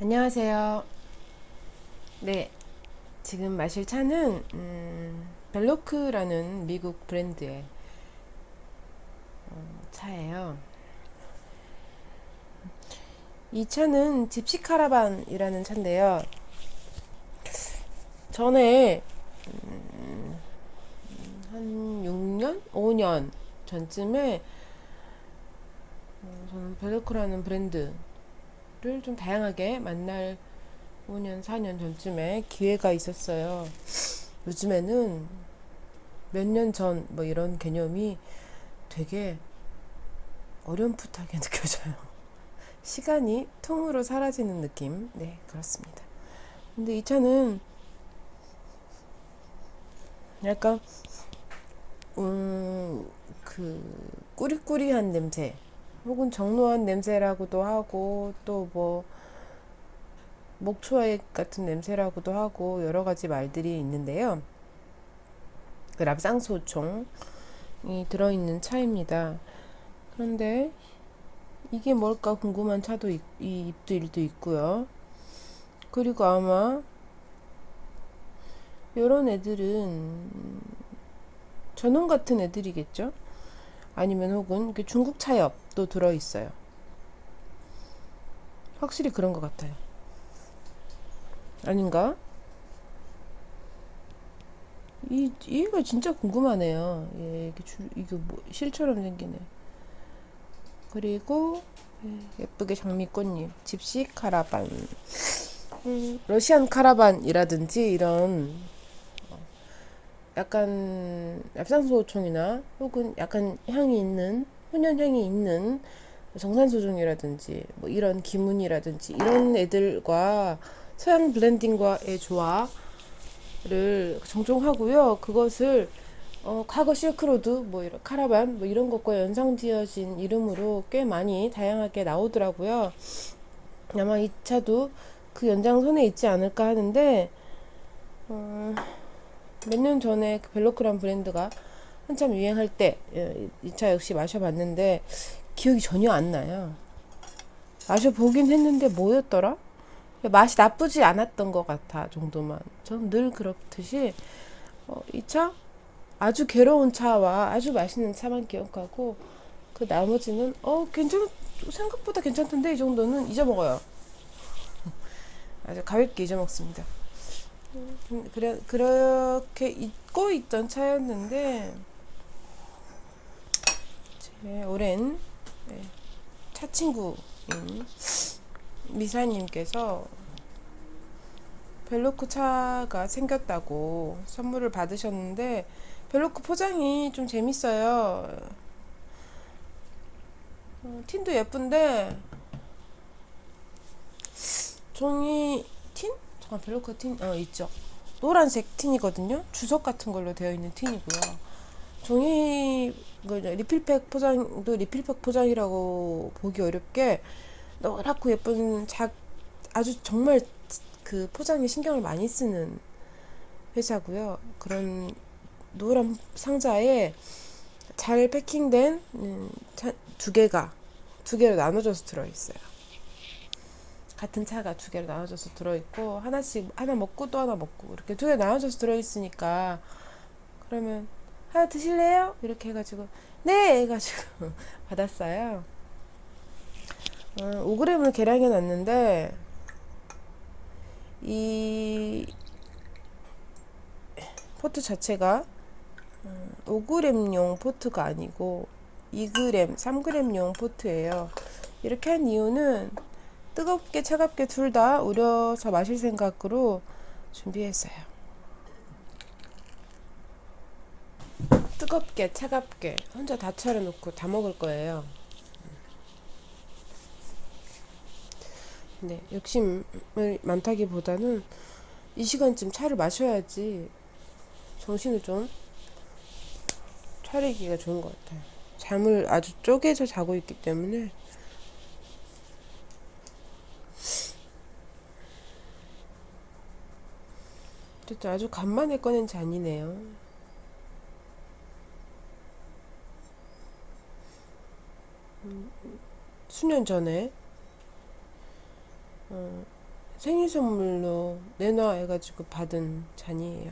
안녕하세요. 네, 지금 마실 차는 벨로크라는 미국 브랜드의 차예요. 이 차는 집시 카라반이라는 차인데요. 전에 한 6년? 5년 전쯤에 저는 벨로크라는 브랜드를 좀 다양하게 만날 5년, 4년 전쯤에 기회가 있었어요. 요즘에는 몇 년 전 뭐 이런 개념이 되게 어렴풋하게 느껴져요. 시간이 통으로 사라지는 느낌. 네, 그렇습니다. 근데 이 차는 약간 그 꾸리꾸리한 냄새 혹은 정로한 냄새라고도 하고 또 뭐 목초액 같은 냄새라고도 하고 여러 가지 말들이 있는데요. 그 랍상소총이 들어있는 차입니다. 그런데 이게 뭘까 궁금한 차도 이 입들도 있고요. 그리고 아마 이런 애들은 전원 같은 애들이겠죠? 아니면 혹은 중국 차엽도 들어있어요. 확실히 그런 것 같아요. 아닌가? 얘가 진짜 궁금하네요. 예, 이게 뭐, 실처럼 생기네. 그리고, 예쁘게 장미꽃잎, 집시 카라반. 러시안 카라반이라든지 이런 약간 엽산소총이나 혹은 약간 향이 있는, 훈연향이 있는 정산소종이라든지 뭐 이런 기문이라든지 이런 애들과 서양 블렌딩과의 조화를 종종 하고요. 그것을 과거 실크로드 뭐 이런 카라반 뭐 이런 것과 연상지어진 이름으로 꽤 많이 다양하게 나오더라고요. 아마 이 차도 그 연장선에 있지 않을까 하는데 몇 년 전에 그 벨로크란 브랜드가 한참 유행할 때 이 차 역시 마셔봤는데 기억이 전혀 안 나요. 마셔보긴 했는데 뭐였더라? 맛이 나쁘지 않았던 것 같아 정도만. 저는 늘 그렇듯이 이 차 아주 괴로운 차와 아주 맛있는 차만 기억하고 그 나머지는 생각보다 괜찮던데 이 정도는 잊어먹어요. 아주 가볍게 잊어먹습니다. 그렇게 잊고 있던 차였는데 제 오랜 차 친구인 미사님께서 벨로크 차가 생겼다고 선물을 받으셨는데 벨로크 포장이 좀 재밌어요. 틴도 예쁜데 종이 틴? 잠깐 벨로크 틴 있죠. 노란색 틴이거든요. 주석 같은 걸로 되어 있는 틴이고요. 종이 리필팩 포장도 리필팩 포장이라고 보기 어렵게 노랗고 예쁜 아주 정말 그 포장에 신경을 많이 쓰는 회사고요. 그런 노란 상자에 잘 패킹된 두 개로 나눠져서 들어있어요. 같은 차가 두 개로 나눠져서 들어있고 하나 먹고 또 하나 먹고 이렇게 두 개 나눠져서 들어있으니까 그러면 하나 드실래요? 이렇게 해가지고 네 해가지고 받았어요. 5g을 계량해 놨는데 이 포트 자체가 5g용 포트가 아니고 2g, 3g용 포트예요. 이렇게 한 이유는 뜨겁게 차갑게 둘 다 우려서 마실 생각으로 준비했어요. 뜨겁게 차갑게 혼자 다 차려놓고 다 먹을 거예요. 네, 욕심을 많다기보다는 이 시간쯤 차를 마셔야지 정신을 좀 차리기가 좋은 것 같아요. 잠을 아주 쪼개서 자고 있기 때문에. 어쨌든 아주 간만에 꺼낸 잔이네요. 수년 전에 생일 선물로 내놔 해가지고 받은 잔이에요.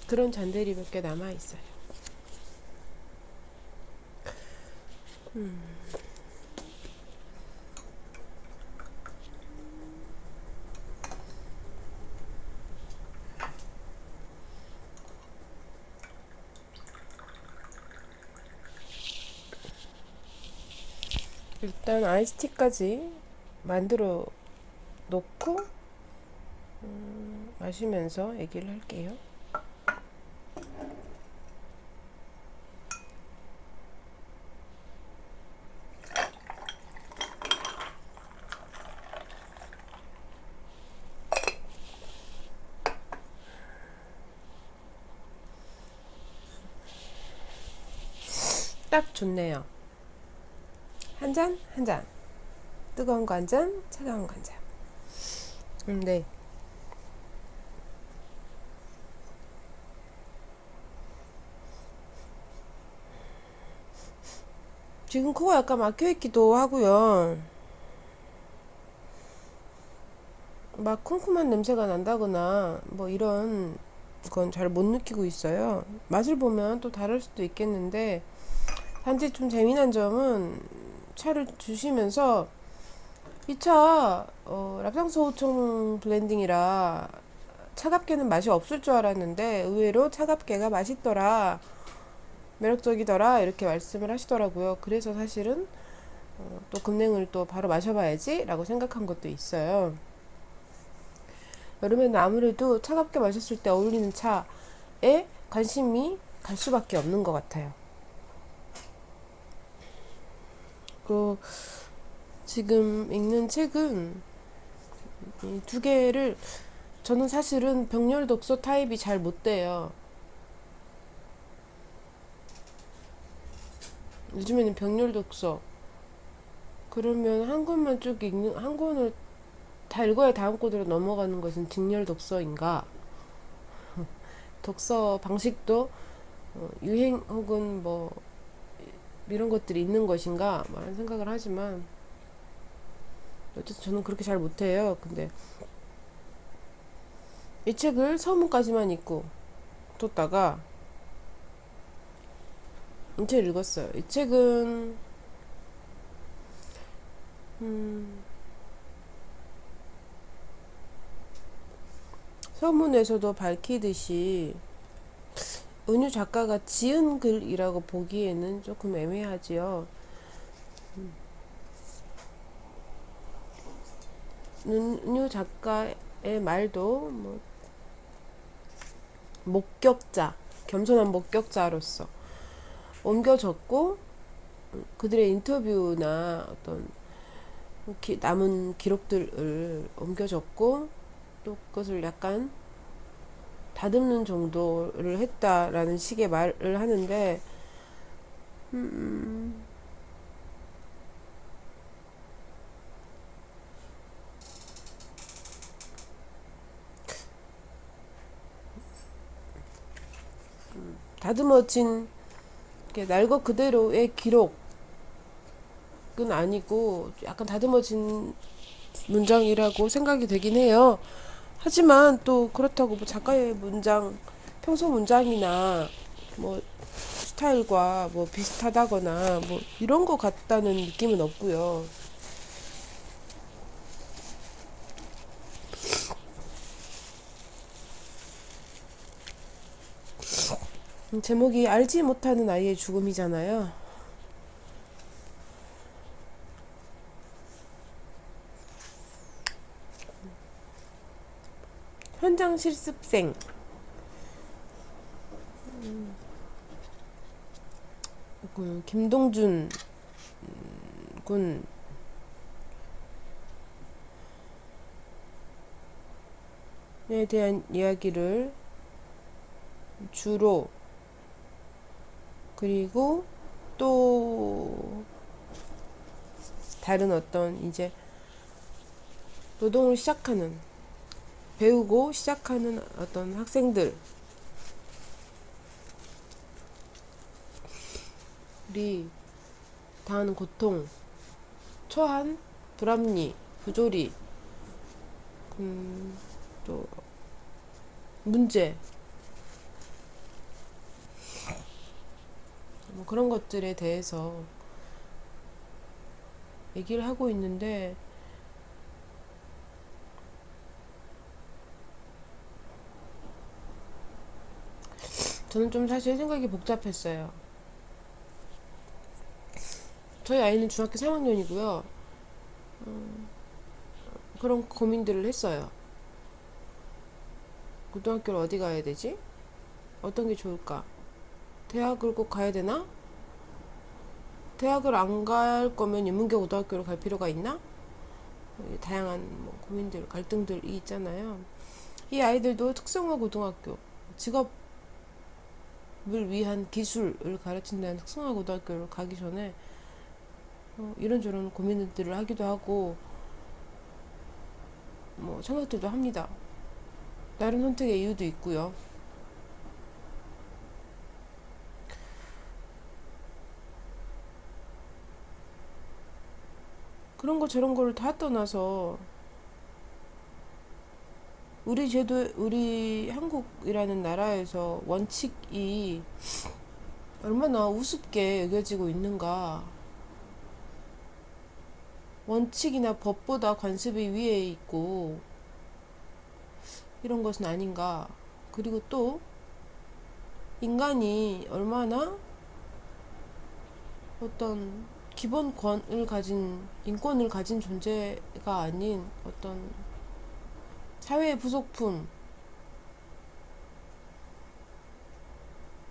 그런 잔들이 몇 개 남아 있어요. 일단 아이스티까지 만들어 놓고 마시면서 얘기를 할게요. 딱 좋네요. 한 잔, 한 잔. 뜨거운 거 한 잔, 차가운 거 한 잔. 네. 지금 코가 약간 막혀있기도 하고요. 막 쿰쿰한 냄새가 난다거나 뭐 이런 건 잘 못 느끼고 있어요. 맛을 보면 또 다를 수도 있겠는데, 단지 좀 재미난 점은 차를 주시면서 이 차 랍상소우총 블렌딩이라 차갑게는 맛이 없을 줄 알았는데 의외로 차갑게가 맛있더라, 매력적이더라, 이렇게 말씀을 하시더라고요. 그래서 사실은 또 금냉을 또 바로 마셔봐야지 라고 생각한 것도 있어요. 여름에는 아무래도 차갑게 마셨을 때 어울리는 차에 관심이 갈 수밖에 없는 것 같아요. 그 지금 읽는 책은 이 두 개를, 저는 사실은 병렬 독서 타입이 잘 못 돼요. 요즘에는 병렬 독서 그러면 한 권만 쭉 읽는, 한 권을 다 읽어야 다음 권으로 넘어가는 것은 직렬 독서인가? 독서 방식도 유행 혹은 뭐 이런 것들이 있는 것인가? 뭐 라는 생각을 하지만 어쨌든 저는 그렇게 잘 못해요. 근데 이 책을 서문까지만 읽고 뒀다가 이 책을 읽었어요. 이 책은 서문에서도 밝히듯이 은유 작가가 지은 글이라고 보기에는 조금 애매하지요. 은유 작가의 말도 뭐 목격자, 겸손한 목격자로서 옮겨 적고, 그들의 인터뷰나 어떤 남은 기록들을 옮겨 적고 또 그것을 약간 다듬는 정도를 했다라는 식의 말을 하는데, 다듬어진 날 것 그대로의 기록은 아니고 약간 다듬어진 문장이라고 생각이 되긴 해요. 하지만 또 그렇다고 뭐 작가의 문장, 평소 문장이나 뭐 스타일과 뭐 비슷하다거나 뭐 이런 것 같다는 느낌은 없고요. 제목이 알지 못하는 아이의 죽음이잖아요. 현장 실습생, 김동준 군 대한 이야기를 주로, 그리고 또 다른 어떤 이제 노동을 시작하는, 배우고 시작하는 어떤 학생들이 당하는 고통, 초한, 불합리, 부조리, 또 문제, 뭐 그런 것들에 대해서 얘기를 하고 있는데, 저는 좀 사실 생각이 복잡했어요. 저희 아이는 중학교 3학년이고요. 그런 고민들을 했어요. 고등학교를 어디 가야 되지? 어떤 게 좋을까? 대학을 꼭 가야 되나? 대학을 안 갈 거면 인문계 고등학교를 갈 필요가 있나? 다양한 고민들, 갈등들이 있잖아요. 이 아이들도 특성화 고등학교, 직업을 위한 기술을 가르친다는 특성화 고등학교를 가기 전에 이런저런 고민들을 하기도 하고 생각들도 합니다. 다른 선택의 이유도 있고요. 그런 거 저런 거를 다 떠나서 우리 제도, 우리 한국이라는 나라에서 원칙이 얼마나 우습게 여겨지고 있는가. 원칙이나 법보다 관습이 위에 있고 이런 것은 아닌가. 그리고 또 인간이 얼마나 어떤 기본권을 가진, 인권을 가진 존재가 아닌 어떤 사회의 부속품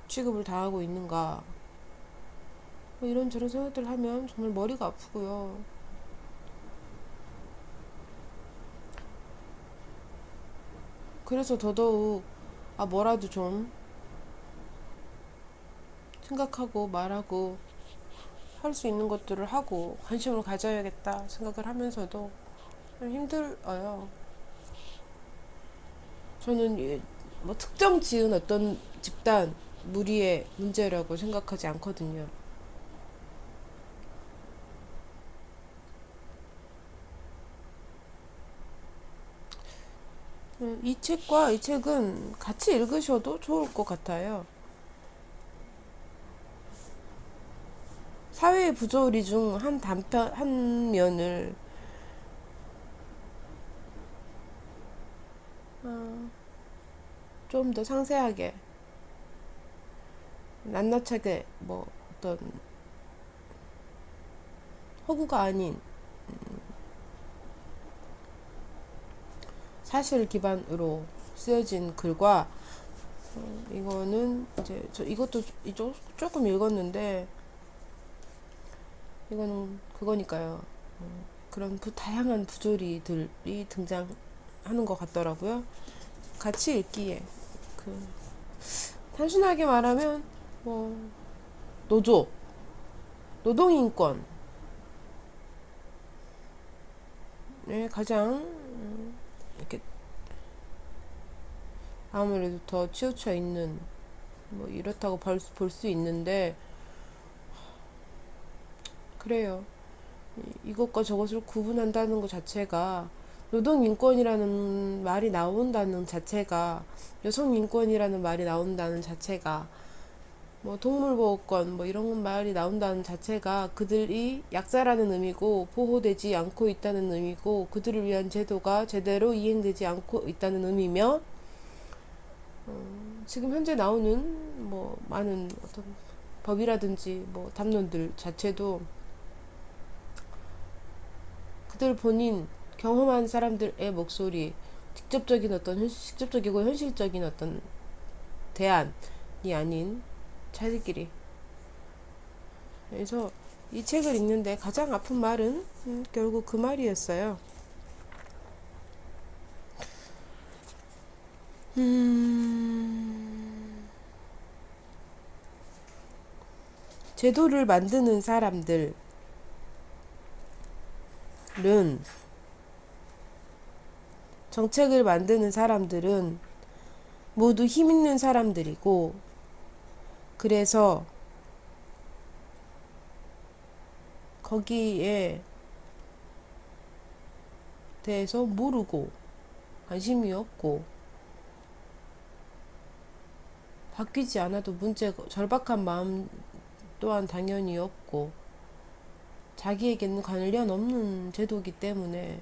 취급을 당하고 있는가. 이런저런 생각들을 하면 정말 머리가 아프고요. 그래서 더더욱 뭐라도 좀 생각하고 말하고 할 수 있는 것들을 하고 관심을 가져야겠다 생각을 하면서도 좀 힘들어요. 저는 특정 지은 어떤 집단 무리의 문제라고 생각하지 않거든요. 이 책은 같이 읽으셔도 좋을 것 같아요. 사회의 부조리 중 한 면을 좀 더 상세하게, 낱낱하게, 어떤 허구가 아닌 사실 기반으로 쓰여진 글과, 이거는 이제 이것도 조금 읽었는데, 이거는 그거니까요. 그런 다양한 부조리들이 등장하는 것 같더라고요. 같이 읽기에 단순하게 말하면 노조, 노동인권에 가장 이렇게 아무래도 더 치우쳐 있는 이렇다고 볼 수 있는데, 그래요. 이것과 저것을 구분한다는 것 자체가, 노동인권이라는 말이 나온다는 자체가, 여성인권이라는 말이 나온다는 자체가, 동물보호권 이런 말이 나온다는 자체가 그들이 약자라는 의미고 보호되지 않고 있다는 의미고 그들을 위한 제도가 제대로 이행되지 않고 있다는 의미며, 지금 현재 나오는 많은 어떤 법이라든지 담론들 자체도 그들 본인 경험한 사람들의 목소리, 직접적이고 현실적인 어떤 대안이 아닌 자기끼리. 그래서 이 책을 읽는데 가장 아픈 말은 결국 그 말이었어요. 제도를 만드는 사람들은 정책을 만드는 사람들은 모두 힘 있는 사람들이고, 그래서 거기에 대해서 모르고 관심이 없고 바뀌지 않아도 문제, 절박한 마음 또한 당연히 없고 자기에게는 관련 없는 제도이기 때문에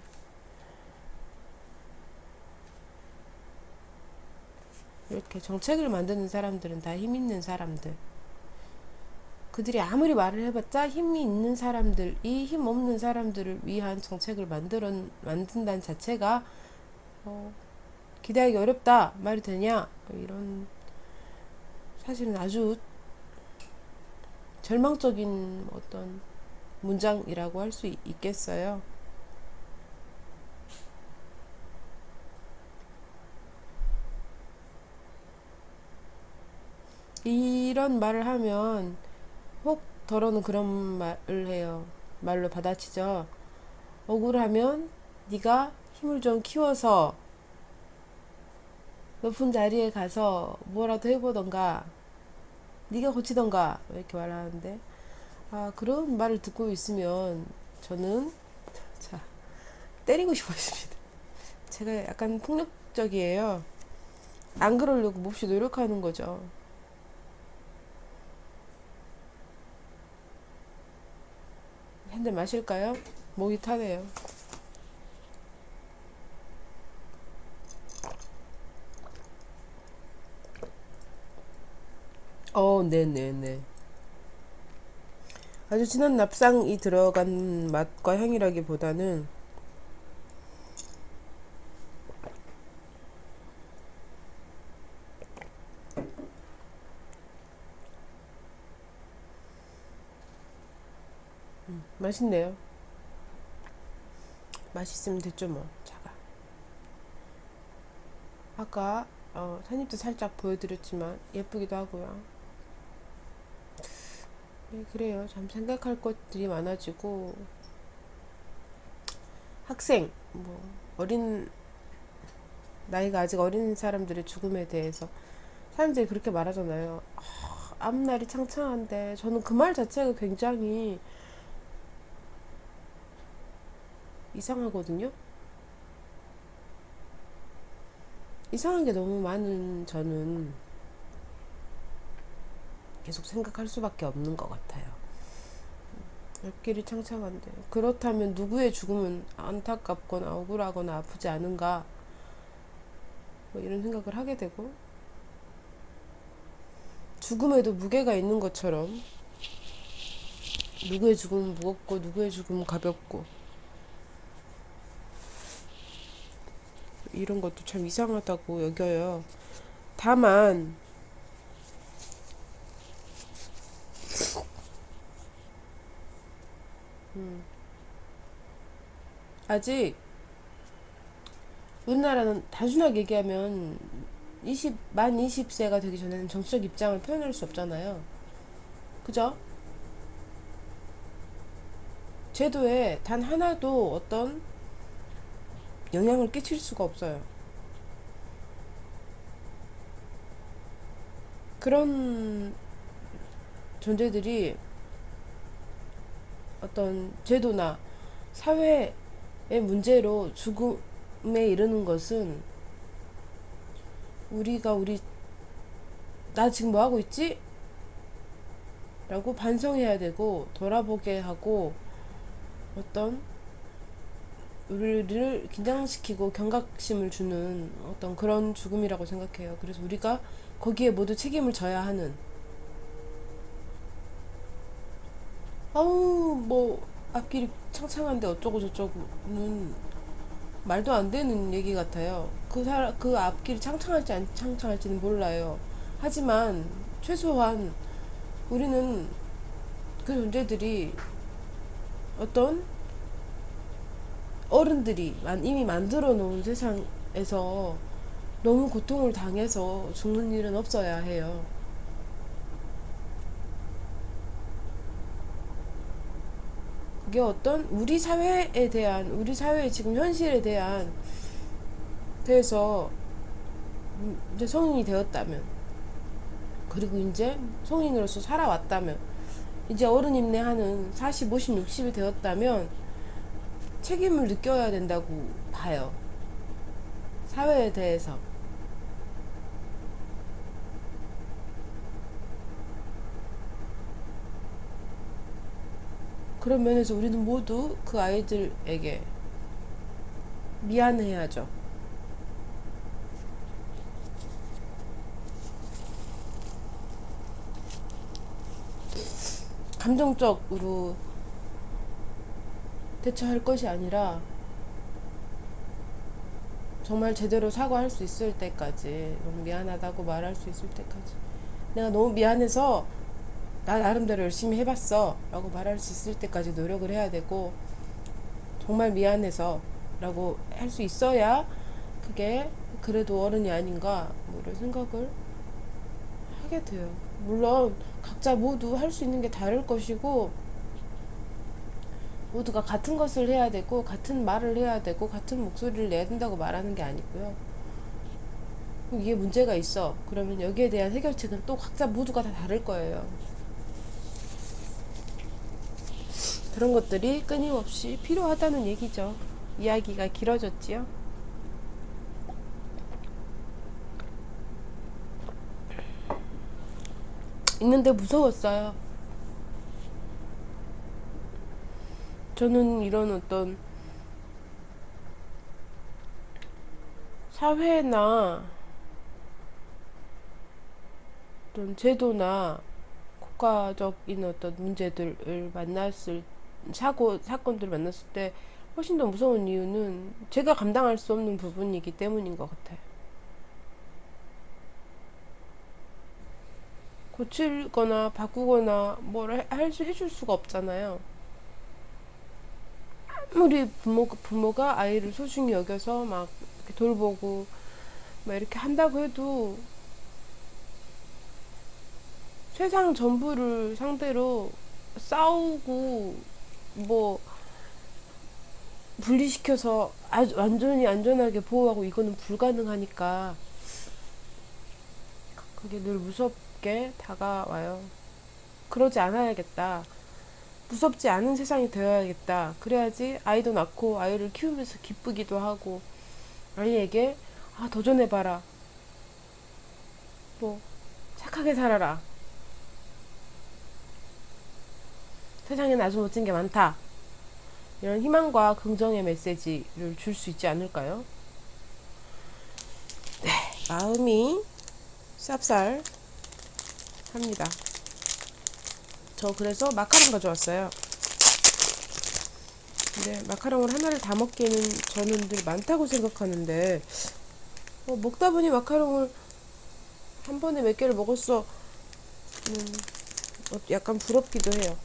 이렇게 정책을 만드는 사람들은 다 힘 있는 사람들, 그들이 아무리 말을 해봤자 힘이 있는 사람들이 힘 없는 사람들을 위한 정책을 만든다는 자체가 기대하기 어렵다 말이 되냐, 이런 사실은 아주 절망적인 어떤 문장이라고 할 수 있겠어요. 이런 말을 하면 혹 더러는 그런 말을 해요. 말로 받아치죠. 억울하면 네가 힘을 좀 키워서 높은 자리에 가서 뭐라도 해보던가 네가 고치던가 이렇게 말하는데, 그런 말을 듣고 있으면 저는 자 때리고 싶어집니다. 제가 약간 폭력적이에요. 안 그러려고 몹시 노력하는 거죠. 한 잔 마실까요? 목이 타네요. 네네네. 아주 진한 납상이 들어간 맛과 향이라기보다는 맛있네요. 맛있으면 됐죠 뭐. 자가. 아까 산입도 살짝 보여드렸지만 예쁘기도 하고요. 네, 그래요. 참 생각할 것들이 많아지고, 학생, 뭐 어린 나이가 아직 어린 사람들의 죽음에 대해서 사람들이 그렇게 말하잖아요. 앞날이 창창한데 저는 그 말 자체가 굉장히 이상하거든요. 이상한 게 너무 많은 저는 계속 생각할 수밖에 없는 것 같아요. 앞길이 창창한데 그렇다면 누구의 죽음은 안타깝거나 억울하거나 아프지 않은가, 뭐 이런 생각을 하게 되고, 죽음에도 무게가 있는 것처럼 누구의 죽음은 무겁고 누구의 죽음은 가볍고, 이런 것도 참 이상하다고 여겨요. 다만 아직 우리나라는 단순하게 얘기하면 만 20세가 되기 전에는 정치적 입장을 표현할 수 없잖아요. 그죠? 제도에 단 하나도 어떤 영향을 끼칠 수가 없어요. 그런 존재들이 어떤 제도나 사회의 문제로 죽음에 이르는 것은 나 지금 뭐 하고 있지? 라고 반성해야 되고 돌아보게 하고 어떤 우리를 긴장시키고 경각심을 주는 어떤 그런 죽음이라고 생각해요. 그래서 우리가 거기에 모두 책임을 져야 하는, 뭐 앞길이 창창한데 어쩌고 저쩌고는 말도 안 되는 얘기 같아요. 그 앞길이 창창할지 안 창창할지는 몰라요. 하지만 최소한 우리는 그 존재들이 어떤 어른들이 이미 만들어 놓은 세상에서 너무 고통을 당해서 죽는 일은 없어야 해요. 그게 어떤 우리 사회에 대한, 우리 사회의 지금 현실에 대한 대해서 이제 성인이 되었다면, 그리고 이제 성인으로서 살아왔다면, 이제 어른 임내하는 40, 50, 60이 되었다면 책임을 느껴야 된다고 봐요. 사회에 대해서. 그런 면에서 우리는 모두 그 아이들에게 미안해야죠. 감정적으로 대처할 것이 아니라 정말 제대로 사과할 수 있을 때까지, 너무 미안하다고 말할 수 있을 때까지, 내가 너무 미안해서 나 나름대로 열심히 해봤어 라고 말할 수 있을 때까지 노력을 해야 되고, 정말 미안해서 라고 할 수 있어야 그게 그래도 어른이 아닌가 뭐 이런 생각을 하게 돼요. 물론 각자 모두 할 수 있는 게 다를 것이고, 모두가 같은 것을 해야 되고 같은 말을 해야 되고 같은 목소리를 내야 된다고 말하는 게 아니고요. 이게 문제가 있어, 그러면 여기에 대한 해결책은 또 각자 모두가 다 다를 거예요. 그런 것들이 끊임없이 필요하다는 얘기죠. 이야기가 길어졌지요. 있는데 무서웠어요. 저는 이런 어떤 사회나 어떤 제도나 국가적인 어떤 문제들을 만났을, 사건들을 만났을 때 훨씬 더 무서운 이유는 제가 감당할 수 없는 부분이기 때문인 것 같아요. 고치거나 바꾸거나 뭘 해줄 수가 없잖아요. 아무리 부모가 아이를 소중히 여겨서 막 이렇게 돌보고 막 이렇게 한다고 해도 세상 전부를 상대로 싸우고 뭐 분리시켜서 아주 완전히 안전하게 보호하고 이거는 불가능하니까 그게 늘 무섭게 다가와요. 그러지 않아야겠다. 무섭지 않은 세상이 되어야겠다. 그래야지 아이도 낳고 아이를 키우면서 기쁘기도 하고, 아이에게 도전해봐라, 뭐 착하게 살아라, 세상엔 아주 멋진 게 많다, 이런 희망과 긍정의 메시지를 줄 수 있지 않을까요? 마음이 쌉쌀합니다. 저 그래서 마카롱 가져왔어요. 근데 마카롱을 하나를 다 먹기에는 저는 늘 많다고 생각하는데, 먹다 보니 마카롱을 한 번에 몇 개를 먹었어. 약간 부럽기도 해요.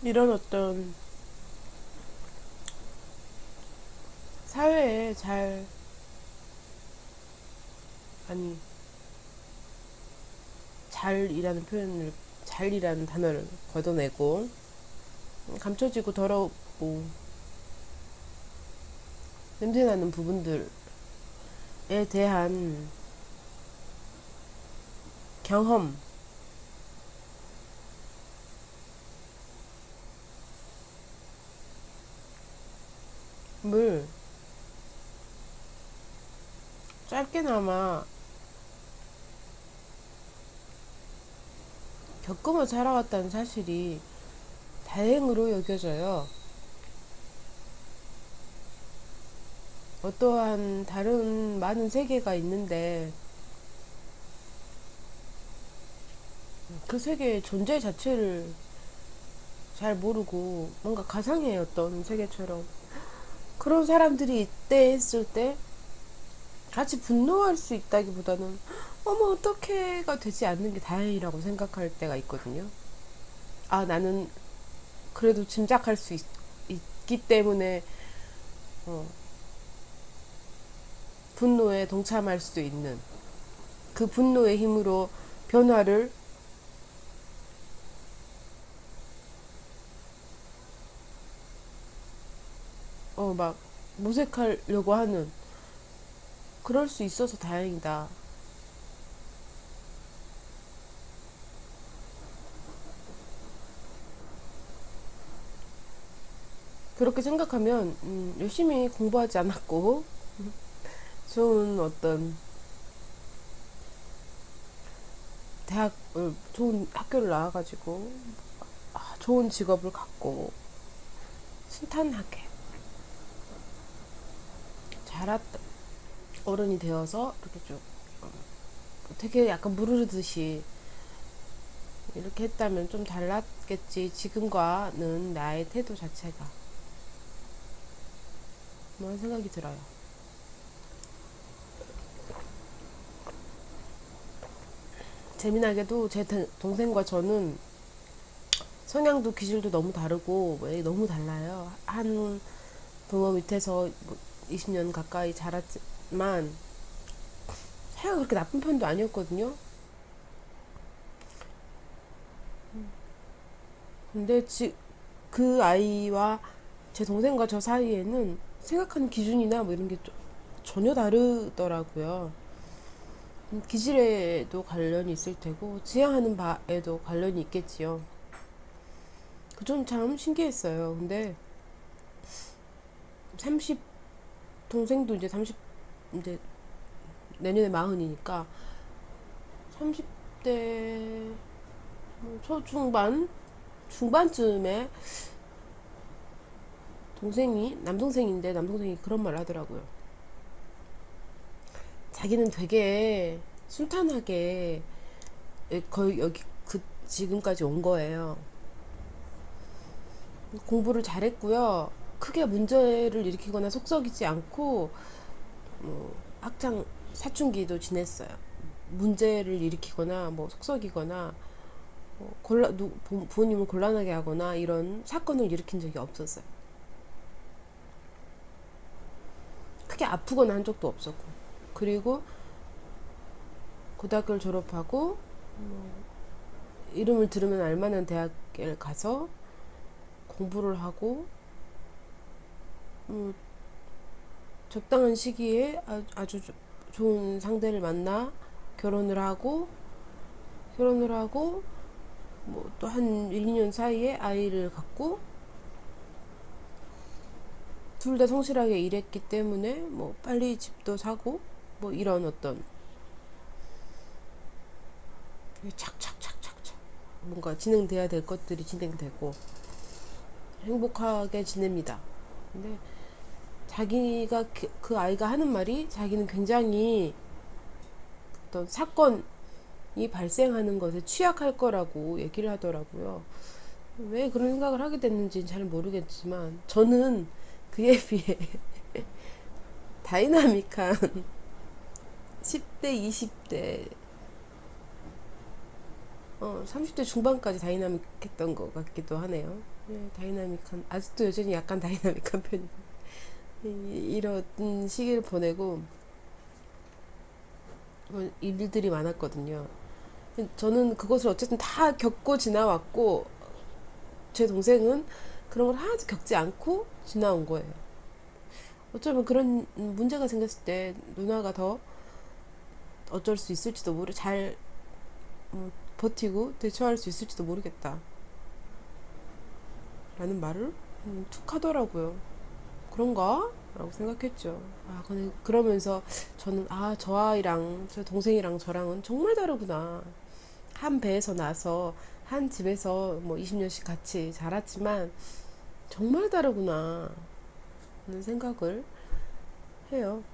이런 어떤 사회에 아니, 잘이라는 표현을, 잘이라는 단어를 걷어내고, 감춰지고 더럽고 냄새나는 부분들에 대한 경험을 짧게나마 겪으면서 살아왔다는 사실이 다행으로 여겨져요. 어떠한 다른 많은 세계가 있는데 그 세계의 존재 자체를 잘 모르고 뭔가 가상의 어떤 세계처럼 그런 사람들이 이때 했을 때 같이 분노할 수 있다기보다는 어머 어떡해가 되지 않는 게 다행이라고 생각할 때가 있거든요. 아 나는 그래도 짐작할 수 있기 때문에 어, 분노에 동참할 수 있는 그 분노의 힘으로 변화를 막 모색하려고 하는 그럴 수 있어서 다행이다. 그렇게 생각하면 열심히 공부하지 않았고 좋은 어떤 좋은 학교를 나와가지고 좋은 직업을 갖고 순탄하게 자랐다 어른이 되어서 이렇게 쭉 되게 약간 무르르듯이 이렇게 했다면 좀 달랐겠지. 지금과는 나의 태도 자체가 그런 생각이 들어요. 재미나게도 제 동생과 저는 성향도 기질도 너무 다르고 너무 달라요. 한 부모 밑에서 20년 가까이 자랐지만 사이가 그렇게 나쁜 편도 아니었거든요. 근데 그 아이와 제 동생과 저 사이에는 생각하는 기준이나 뭐 이런 게 전혀 다르더라고요. 기질에도 관련이 있을 테고 지향하는 바에도 관련이 있겠지요. 그 좀 참 신기했어요. 근데 30 동생도 이제 30 이제 내년에 40이니까 30대 초중반 중반쯤에 남동생이 그런 말 하더라고요. 자기는 되게 순탄하게 거의 여기 지금까지 온 거예요. 공부를 잘했고요. 크게 문제를 일으키거나 속썩이지 않고 학창 사춘기도 지냈어요. 문제를 일으키거나 뭐 속썩이거나 부모님을 곤란하게 하거나 이런 사건을 일으킨 적이 없었어요. 크게 아프거나 한 적도 없었고. 그리고 고등학교를 졸업하고 이름을 들으면 알만한 대학에 가서 공부를 하고 적당한 시기에 아주 좋은 상대를 만나 결혼을 하고 뭐 또 한 1, 2년 사이에 아이를 갖고 둘 다 성실하게 일했기 때문에 뭐 빨리 집도 사고 뭐 이런 어떤 착착착착착 뭔가 진행돼야 될 것들이 진행되고 행복하게 지냅니다. 근데 자기가 그 아이가 하는 말이 자기는 굉장히 어떤 사건이 발생하는 것에 취약할 거라고 얘기를 하더라고요. 왜 그런 생각을 하게 됐는지는 잘 모르겠지만 저는 그에 비해 다이나믹한 10대, 20대, 30대 중반까지 다이나믹했던 것 같기도 하네요. 다이나믹한, 아직도 여전히 약간 다이나믹한 편이고 이런 시기를 보내고 일들이 많았거든요. 저는 그것을 어쨌든 다 겪고 지나왔고 제 동생은 그런 걸 하나도 겪지 않고 지나온 거예요. 어쩌면 그런 문제가 생겼을 때 누나가 더 어쩔 수 있을지도 잘 버티고 대처할 수 있을지도 모르겠다 라는 말을 툭 하더라고요. 그런가? 라고 생각했죠. 근데 그러면서 저는 저 아이랑 저 동생이랑 저랑은 정말 다르구나. 한 배에서 나서 한 집에서 뭐 20년씩 같이 자랐지만 정말 다르구나 하는 생각을 해요.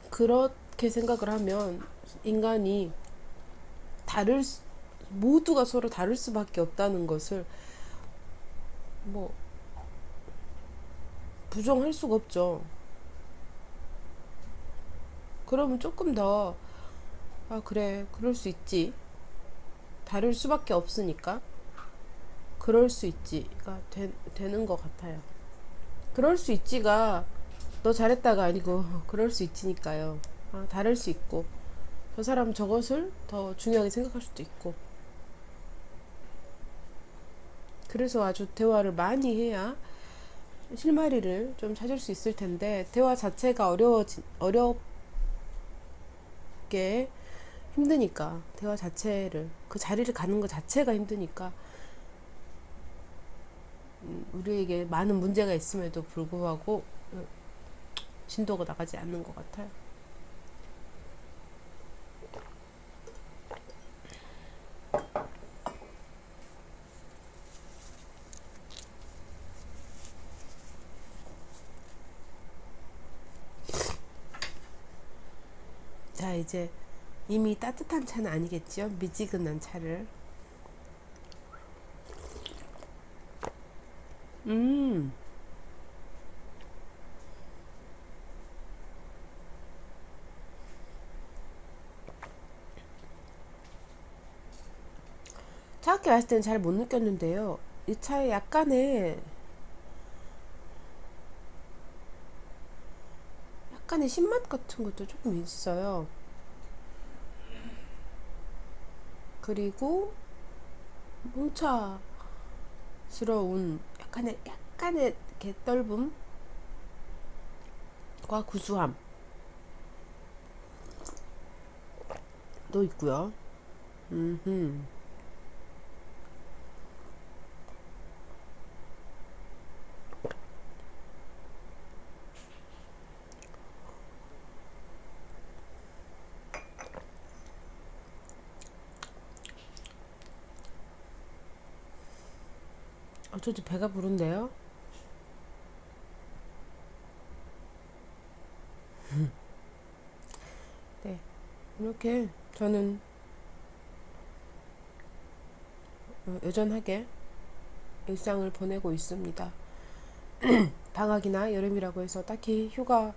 그렇게 생각을 하면 인간이 다를 모두가 서로 다를 수밖에 없다는 것을 뭐 부정할 수가 없죠. 그러면 조금 더, 아, 그래, 그럴 수 있지. 다를 수밖에 없으니까. 그럴 수 있지가 되는 것 같아요. 그럴 수 있지가 너 잘했다가 아니고, 그럴 수 있지니까요. 아, 다를 수 있고, 저 사람 저것을 더 중요하게 생각할 수도 있고. 그래서 아주 대화를 많이 해야 실마리를 좀 찾을 수 있을 텐데, 대화 자체가 어렵게 힘드니까, 대화 자체를, 그 자리를 가는 것 자체가 힘드니까, 우리에게 많은 문제가 있음에도 불구하고 진도가 나가지 않는 것 같아요. 자, 이제 이미 따뜻한 차는 아니겠죠? 미지근한 차를. 음, 차갑게 마실 때는 잘 못 느꼈는데요. 이 차에 약간의 신맛 같은 것도 조금 있어요. 그리고 홍차스러운 약간의 개떨음과 구수함도 있고요. 음, 어쩐지 배가 부른데요. 네, 이렇게 저는 여전하게 일상을 보내고 있습니다. 방학이나 여름이라고 해서 딱히 휴가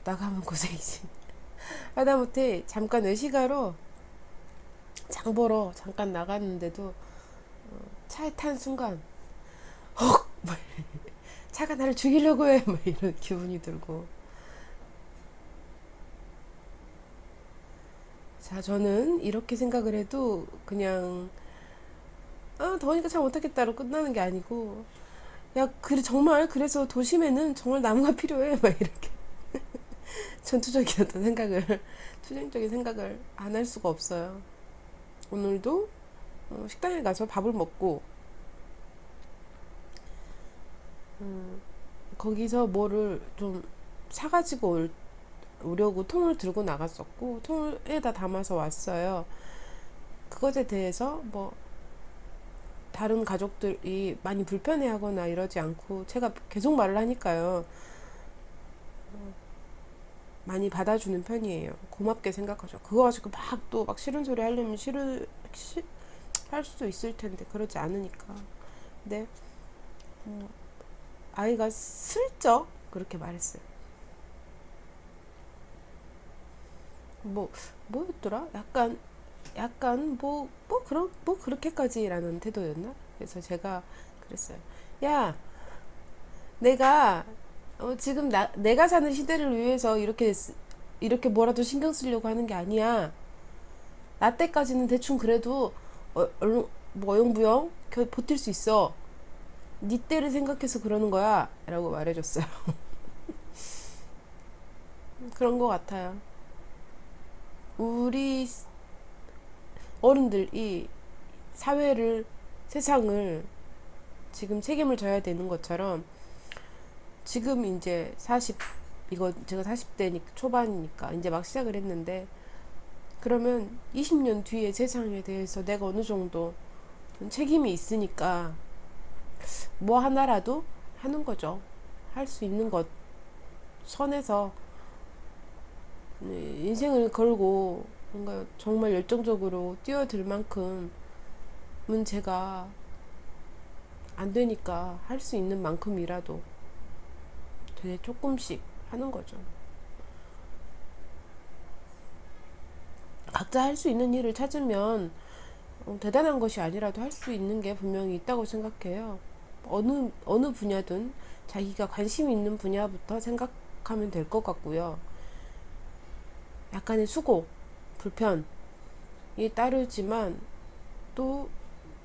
나가면 고생이지. 하다못해 잠깐 외식하러 장 보러 잠깐 나갔는데도 차에 탄 순간 헉! 막 차가 나를 죽이려고 해! 막 이런 기분이 들고. 자, 저는 이렇게 생각을 해도 그냥 아, 더우니까 잘 못하겠다로 끝나는 게 아니고 야, 그래 정말 그래서 도심에는 정말 나무가 필요해 막 이렇게 전투적인 어떤 생각을 투쟁적인 생각을 안 할 수가 없어요. 오늘도 식당에 가서 밥을 먹고 거기서 뭐를 좀 사가지고 오려고 통을 들고 나갔었고 통에다 담아서 왔어요. 그것에 대해서 뭐 다른 가족들이 많이 불편해하거나 이러지 않고 제가 계속 말을 하니까요. 많이 받아주는 편이에요. 고맙게 생각하죠. 그거 가지고 막 또 막 싫은 소리 하려면 할 수도 있을 텐데 그러지 않으니까. 근데 아이가 슬쩍 그렇게 말했어요. 뭐 뭐였더라? 약간 뭐 그렇게까지라는 태도였나? 그래서 제가 그랬어요. 야, 내가 지금 내가 사는 시대를 위해서 이렇게 뭐라도 신경 쓰려고 하는 게 아니야. 나 때까지는 대충 그래도 뭐 어영부영 버틸 수 있어. 니 때를 생각해서 그러는 거야. 라고 말해줬어요. 그런 것 같아요. 우리 어른들이 사회를, 세상을 지금 책임을 져야 되는 것처럼 지금 이제 이거 제가 40대 초반이니까 이제 막 시작을 했는데 그러면 20년 뒤에 세상에 대해서 내가 어느 정도 책임이 있으니까 뭐 하나라도 하는 거죠. 할 수 있는 것 선에서 인생을 걸고 뭔가 정말 열정적으로 뛰어들 만큼은 제가 안 되니까 할 수 있는 만큼이라도 되게 조금씩 하는 거죠. 각자 할 수 있는 일을 찾으면 대단한 것이 아니라도 할 수 있는 게 분명히 있다고 생각해요. 어느 분야든 자기가 관심 있는 분야부터 생각하면 될 것 같고요. 약간의 수고, 불편이 따르지만 또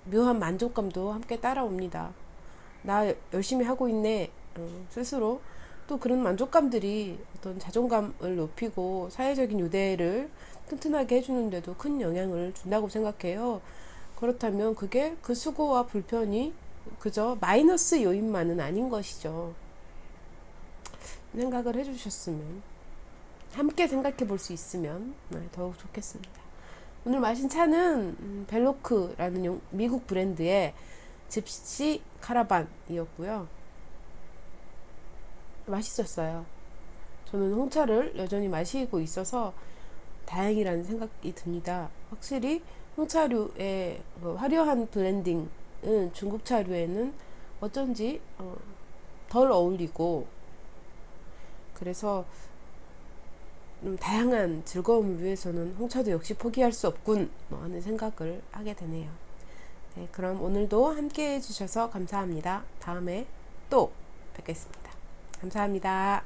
묘한 만족감도 함께 따라옵니다. 나 열심히 하고 있네, 스스로. 또 그런 만족감들이 어떤 자존감을 높이고 사회적인 유대를 튼튼하게 해주는데도 큰 영향을 준다고 생각해요. 그렇다면 그게 그 수고와 불편이 그저 마이너스 요인만은 아닌 것이죠. 생각을 해주셨으면, 함께 생각해 볼 수 있으면 더욱 좋겠습니다. 오늘 마신 차는 벨로크라는 미국 브랜드의 집시 카라반이었고요. 맛있었어요. 저는 홍차를 여전히 마시고 있어서 다행이라는 생각이 듭니다. 확실히 홍차류의 화려한 블렌딩은 중국 차류에는 어쩐지 덜 어울리고, 그래서 다양한 즐거움을 위해서는 홍차도 역시 포기할 수 없군 하는 생각을 하게 되네요. 네, 그럼 오늘도 함께 해주셔서 감사합니다. 다음에 또 뵙겠습니다. 감사합니다.